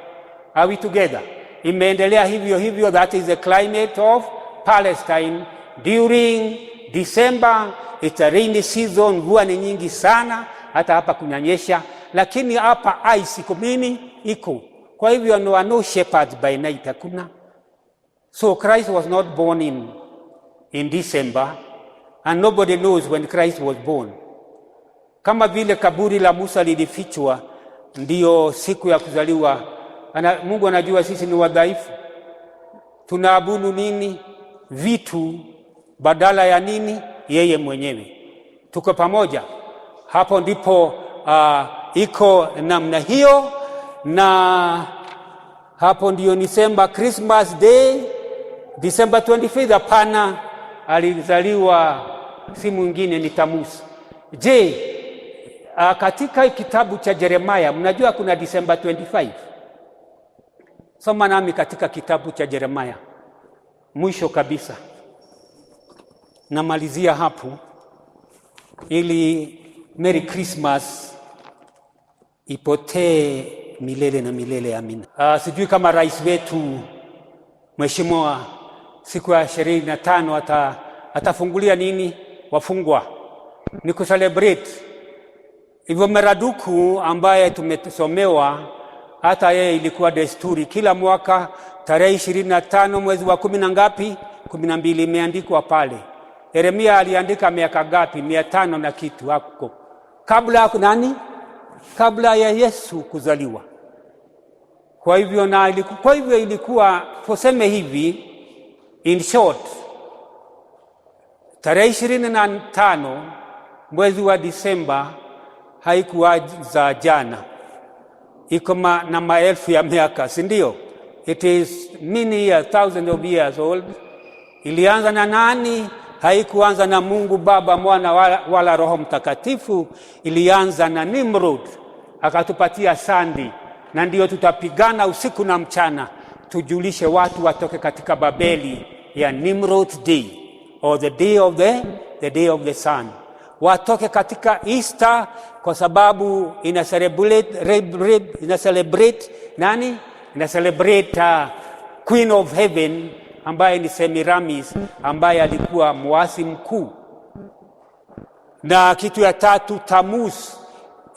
Are we together? Imeendelea hivyo. That is the climate of Palestine during December. It's a rainy season, mvua ni nyingi sana, hata hapa kunyanyesha. lakini hapa ice iko nini iko. Kwa hivyo no shepherds by night, hakuna. So Christ was not born in December, and nobody knows when Christ was born. Kama vile kaburi la Musa lilifichwa ndiyo siku ya kuzaliwa, Mungu anajua sisi ni wadhaifu. Tunaabudu nini? Vitu badala ya nini? Yeye mwenyewe. Tuko pamoja? Hapo ndipo iko namna hiyo, na hapo ndio nisema Christmas Day, December 25th. Hapana, alizaliwa si mwingine ni Tamusi. Je, katika kitabu cha Yeremia, mnajua kuna December 25? Soma nami katika kitabu cha Yeremia, mwisho kabisa. Namalizia hapo ili Merry Christmas ipotee milele na milele, amina. Sijui kama rais wetu Mheshimiwa siku ya 25 atafungulia nini wafungwa, ni kucelebrate hivyo maraduku ambaye tumesomewa. Hata yeye ilikuwa desturi kila mwaka tarehe 25 mwezi wa 10 na ngapi, 12, imeandikwa pale. Yeremia aliandika miaka ngapi? 500 na kitu hapo kabla nani, kabla ya Yesu kuzaliwa. Kwa hivyo ilikuwa tuseme hivi, in short, tarehe 25 mwezi wa Disemba haikuwa za jana, iko na maelfu ya miaka, si ndio? It is many years, thousands of years old. Ilianza na nani? Haikuanza na Mungu Baba, Mwana wala Roho Mtakatifu. Ilianza na Nimrod, akatupatia sandi, na ndio tutapigana usiku na mchana tujulishe watu watoke katika Babeli ya Nimrod Day, or the day of the sun. Watoke katika Easter kwa sababu ina celebrate nani? Ina celebrate Queen of Heaven ambaye ni Semiramis, ambaye alikuwa muasi mkuu. Na kitu ya tatu, Tammuz,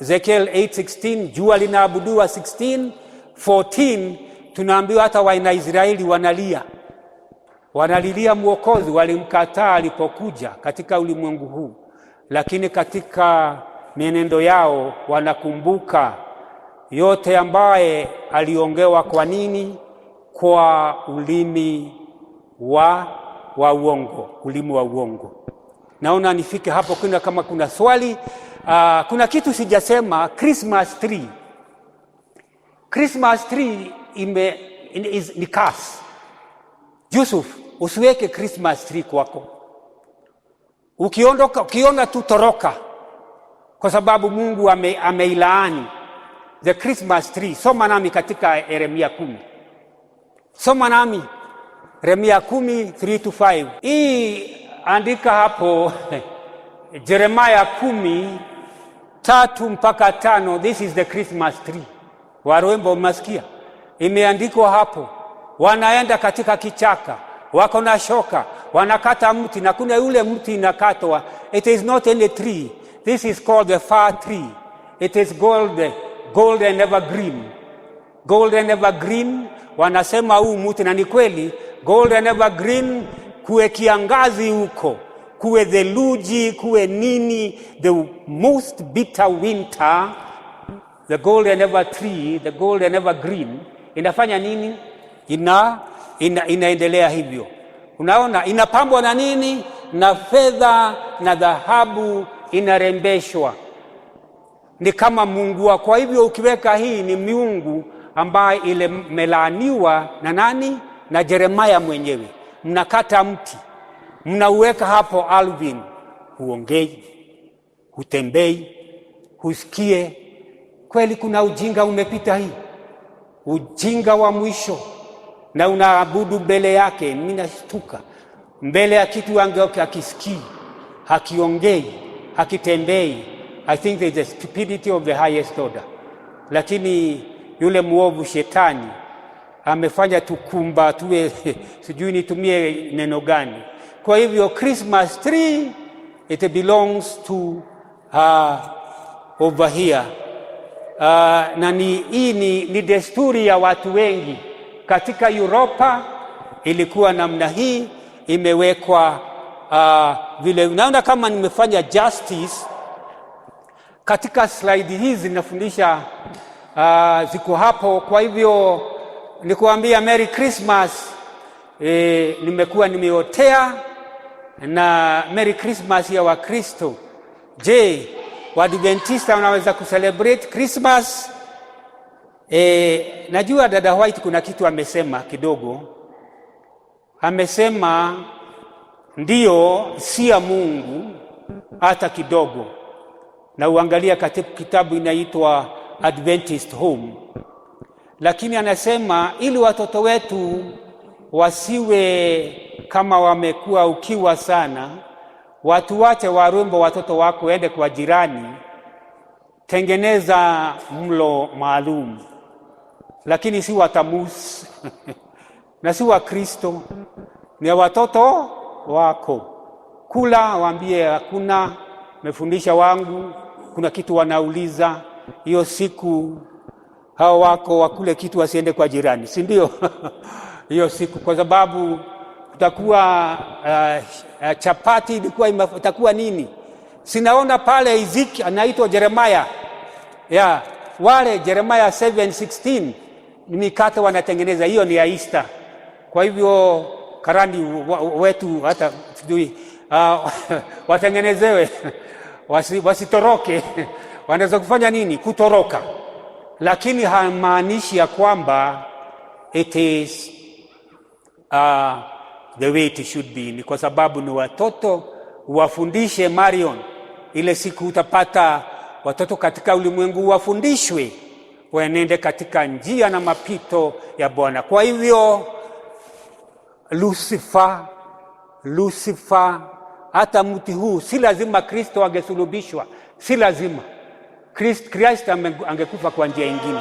Ezekiel 8:16, jua linaabudiwa 16:14. Tunaambiwa hata Waisraeli wanalilia Mwokozi, walimkataa alipokuja katika ulimwengu huu, lakini katika mienendo yao wanakumbuka yote ambaye aliongewa. Kwa nini? Kwa ulimi wa uongo. Naona nifike hapo. Kama kuna swali, kuna kitu sijasema. Christmas tree ni curse. Yusuf, usiweke Christmas tree kwako. Ukiona tu toroka, kwa sababu Mungu ameilaani the Christmas tree. Soma nami katika Yeremia 10. Soma nami Yeremia 10:3-5. Hii andika hapo Yeremia 10:3-5. This is the Christmas tree. Warembo, masikia imeandikwa hapo. Wanaenda katika kichaka, wako na shoka, wanakata mti, na kuna yule mti inakatwa. It is not any tree. This is called the fir tree. It is gold and evergreen. Gold and evergreen, wanasema huu mti, na ni kweli gold and evergreen. Kuwe kiangazi huko, kuwe theluji, kuwe nini, the most bitter winter, the gold and evergreen inafanya nini? Inaendelea hivyo. Unaona, inapambwa na nini? Na fedha na dhahabu, inarembeshwa. Ni kama Mungu. Kwa hivyo ukiweka hii ni miungu ambaye ile melaaniwa na nani? Na Yeremia mwenyewe. Mnakata mti, mnauweka hapo Alvin, huongei, hutembei, husikie. Kweli kuna ujinga umepita hii, ujinga wa mwisho, na unaabudu mbele yake. Mimi nashtuka mbele ya kitu hakisikii, hakiongei, hakitembei. I think there is a stupidity of the highest order. Lakini yule muovu shetani amefanya tukumba tuwe sijui nitumie neno gani. Kwa hivyo Christmas tree, it belongs to over here na hii ni desturi ya watu wengi katika Europa. Ilikuwa namna hii, imewekwa vile. Unaona kama nimefanya justice katika slide hizi, ninafundisha ziko hapo. Kwa hivyo nikuambia Merry Christmas. Nimekuwa nimeotea na Merry Christmas ya Wakristo. Je, Waadventista wanaweza kucelebrate Christmas? Najua dada White kuna kitu amesema kidogo. Amesema ndio, si ya Mungu hata kidogo. Na uangalia katika kitabu inaitwa Adventist Home. Lakini anasema ili watoto wetu wasiwe kama wamekuwa ukiwa sana, watu wache warumbo watoto wako, ende kwa jirani, tengeneza mlo maalum. Lakini si watamusi na si wa Kristo, ni watoto wako. Kula, waambie hakuna, mefundisha wangu, kuna kitu wanauliza hiyo siku, hao wako wakule kitu, wasiende kwa jirani, si ndio? Hiyo siku, kwa sababu kutakuwa chapati, itakuwa nini? Sinaona pale Ezekiel anaitwa Jeremiah. Wale Jeremiah 7:16 ni mikate wanatengeneza, hiyo ni ya Easter. Kwa hivyo karani wetu hata sijui watengenezewe wasitoroke. Wanaweza kufanya nini? Kutoroka. Lakini haimaanishi ya kwamba it is the way it should be. Ni kwa sababu ni watoto, wafundishe Marion. Ile siku utapata watoto katika ulimwengu wafundishwe, waenende katika njia na mapito ya Bwana. Kwa hivyo Lucifer, hata mti huu si lazima Kristo angesulubishwa, si lazima. Kristo angekufa kwa njia nyingine.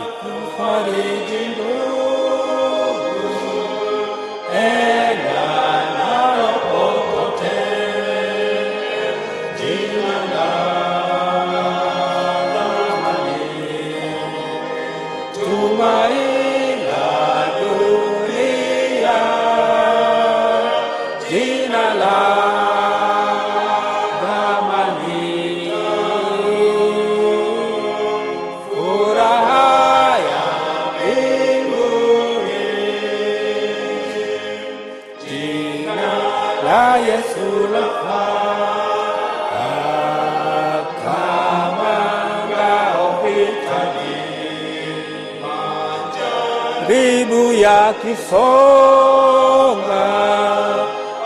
Bibu ya kisonga,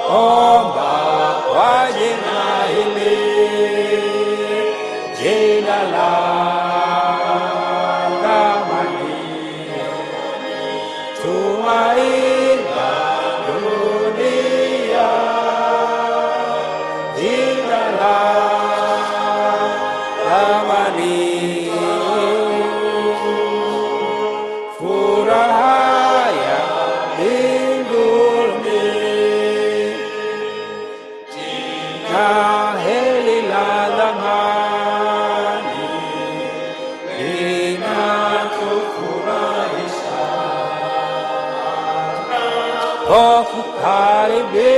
omba kwa jina hili, jina la thamani, tumaini la dunia, jina la thamani.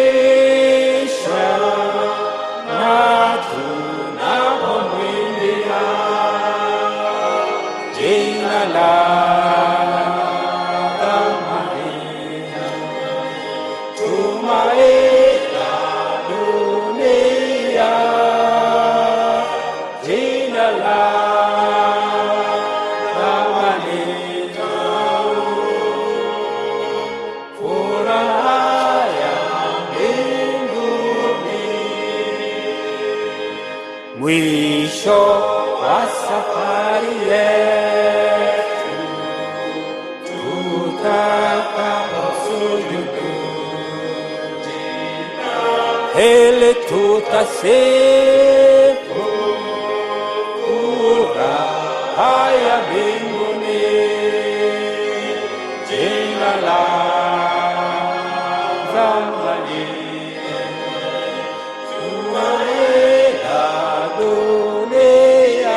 Kukaribisha na tunapomwimbia jina la thamani, tumaini la dunia, jina la thamani, furaha mwisho wa safari yetu, tutakaposujudu hele tutasifu furaha ya mbinguni, jina la thamani, dunia,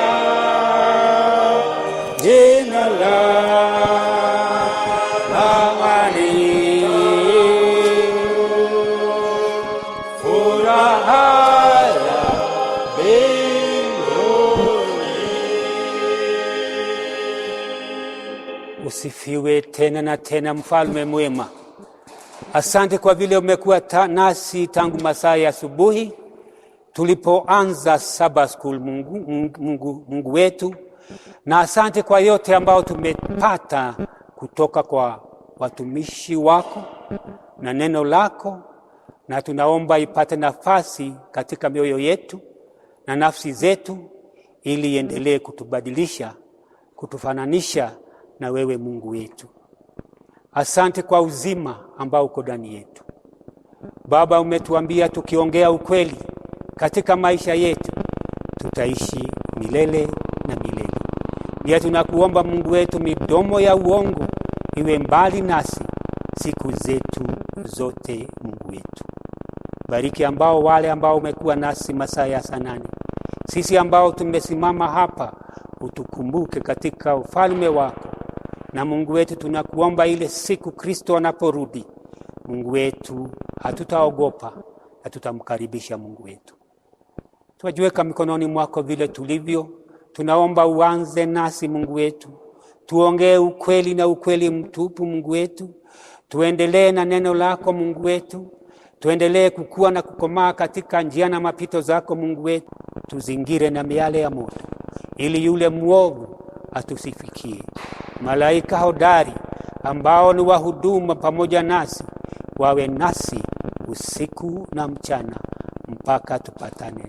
Usifiwe tena na tena, mfalme mwema. Asante kwa vile umekuwa nasi tangu masaa ya asubuhi tulipoanza Sabbath School, Mungu wetu. Na asante kwa yote ambao tumepata kutoka kwa watumishi wako na neno lako, na tunaomba ipate nafasi katika mioyo yetu na nafsi zetu, ili iendelee kutubadilisha, kutufananisha na wewe Mungu wetu. Asante kwa uzima ambao uko ndani yetu. Baba, umetuambia tukiongea ukweli katika maisha yetu tutaishi milele na milele. Pia tunakuomba Mungu wetu, midomo ya uongo iwe mbali nasi siku zetu zote. Mungu wetu, bariki wale ambao umekuwa nasi masaa ya saa 8. Sisi ambao tumesimama hapa, utukumbuke katika ufalme wako. Na Mungu wetu, tunakuomba ile siku Kristo anaporudi, Mungu wetu, hatutaogopa, hatutamkaribisha Mungu wetu. Tuwajiweka mikononi mwako vile tulivyo. Tunaomba uanze nasi Mungu wetu. Tuongee ukweli na ukweli mtupu Mungu wetu. Tuendelee na neno lako Mungu wetu. Tuendelee kukua na kukomaa katika njia na mapito zako Mungu wetu. Tuzingire na miale ya moto, ili yule mwovu atusifikie. Malaika hodari ambao ni wahuduma pamoja nasi, wawe nasi usiku na mchana mpaka tupatane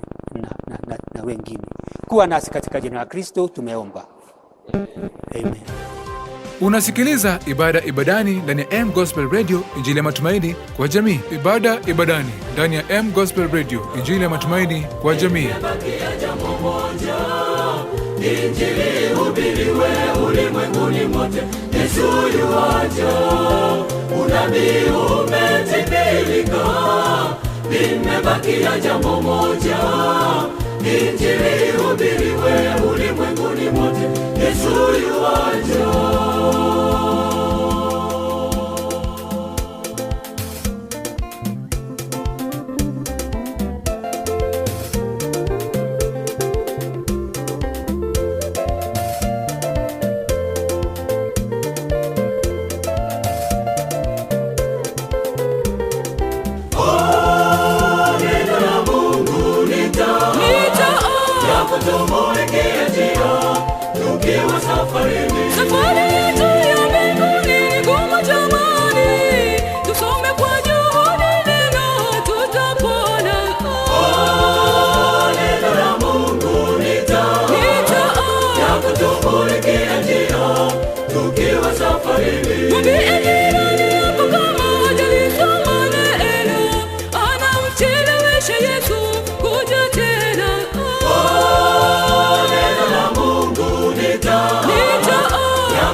na wengine. Kuwa nasi katika jina la Kristo tumeomba. Amen. Unasikiliza ibada ibadani ndani ya M Gospel Radio, injili ya matumaini kwa jamii. Ibada ibadani ndani ya M Gospel Radio, injili ya matumaini kwa jamii. Injili hubiriwe ulimwenguni mote, Yesu yuaja, unabii umetimilika, limebakia jambo moja. Injili hubiriwe ulimwenguni mote, Yesu yuaja. Safari yetu ya mbinguni ni ngumu jamani, tusome kwa juhudi neno tutapona. Neno la Mungu ni taa ya kutumulikia njia tukiwa safarini. Mwambie jirani yako kama hajalisoma neno, anamchelewesha Yesu kuja tena. Neno la Mungu ni taa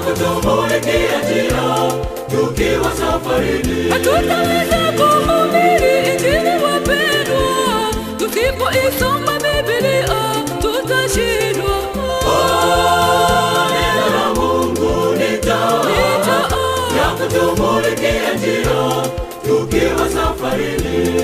kutumulikia njia tukiwa safarini. Hatutaweza kuhubiri injili wapendwa, tusipoisoma Biblia tutashindwa. Neno la Mungu ni taa ya kutumulikia njia tukiwa safarini.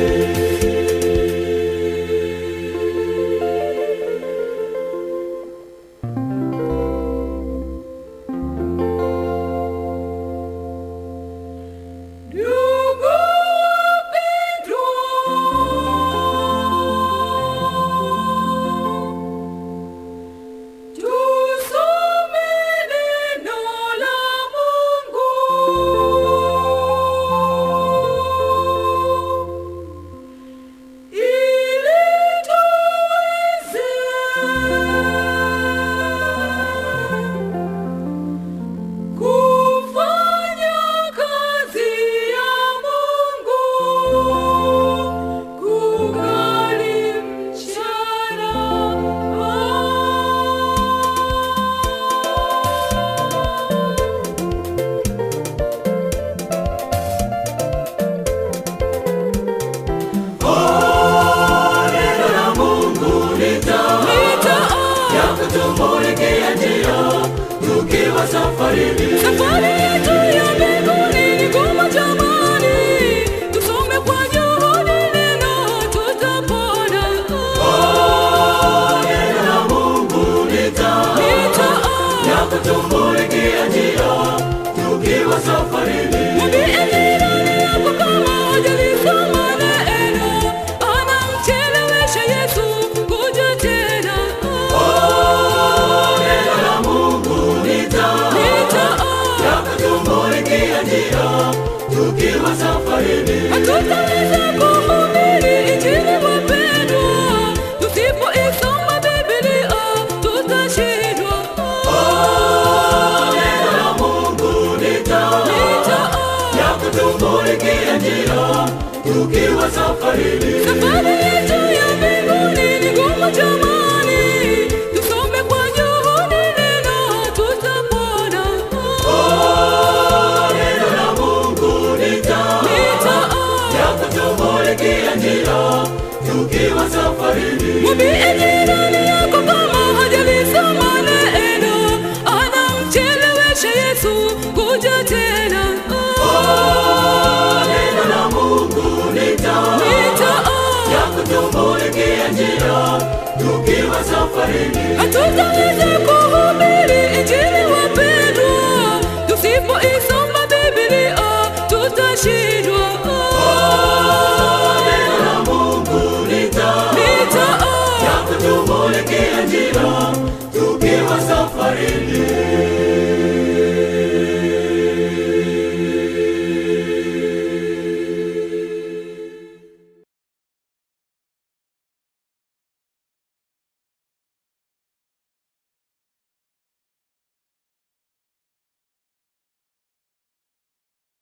Safari yetu ya mbinguni ni ngumu jamani, tusome kwa juhudi neno tutapona. Neno la Mungu ni taa ya kutumulikia njia safarini. Hatutaweza kuhubiri injili wapendwa, tusipoisoma Biblia tutashindwa. Neno la Mungu ni taa ya kutumulikia njia tukiwa safarini. Safari yetu ya mbinguni ni ngumu jamani, tusome kwa juhudi neno tutapona. Neno la Mungu ni taa ya kutumulikia njia tukiwa safarini. Mwambie jirani yako kama hajalisoma neno, anamchelewesha Yesu kuja tena. Neno la Mungu ni taa ya kutumulikia njia tukiwa safarini. Hatutaweza kuhubiri injili wapendwa, tusipoisoma Biblia tutashindwa.